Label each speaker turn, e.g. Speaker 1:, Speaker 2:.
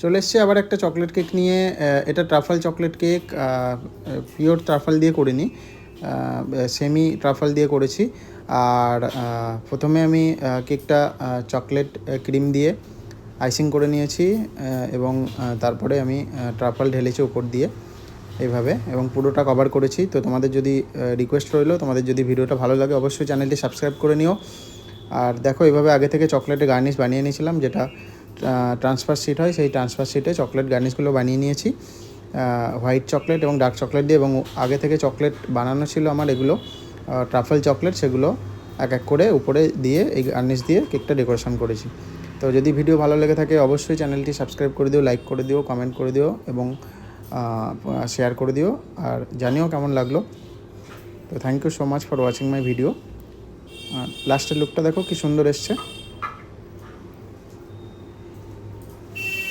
Speaker 1: চলে এসেছি আবার একটা চকলেট কেক নিয়ে। এটা ট্রাফল চকলেট কেক, পিওর ট্রাফল দিয়ে করিনি, সেমি ট্রাফল দিয়ে করেছি। আর প্রথমে আমি কেকটা চকলেট ক্রিম দিয়ে আইসিং করে নিয়েছি এবং তারপরে আমি ট্রাফল ঢেলেছি উপর দিয়ে এইভাবে, এবং পুরোটা কভার করেছি। তো তোমাদের যদি রিকোয়েস্ট রইলো, তোমাদের যদি ভিডিওটা ভালো লাগে অবশ্যই চ্যানেলটি সাবস্ক্রাইব করে নিও। আর দেখো, এইভাবে আগে থেকে চকলেটে গার্নিশ বানিয়ে নিয়েছিলাম, যেটা ট্রান্সফার শিট হয়, সেই ট্রান্সফার শিটে চকলেট গার্নিশগুলো বানিয়ে নিয়েছি হোয়াইট চকলেট এবং ডার্ক চকলেট দিয়ে। এবং আগে থেকে চকলেট বানানো ছিল আমার, এগুলো ট্রাফল চকলেট, সেগুলো এক এক করে উপরে দিয়ে এই গার্নিশ দিয়ে কেকটা ডেকোরেশন করেছি। তো যদি ভিডিও ভালো লেগে থাকে অবশ্যই চ্যানেলটি সাবস্ক্রাইব করে দিও, লাইক করে দিও, কমেন্ট করে দিও এবং শেয়ার করে দিও, আর জানিও কেমন লাগলো। তো thank you so much for watching my video. লাস্টের লুকটা দেখো কি সুন্দর এসছে।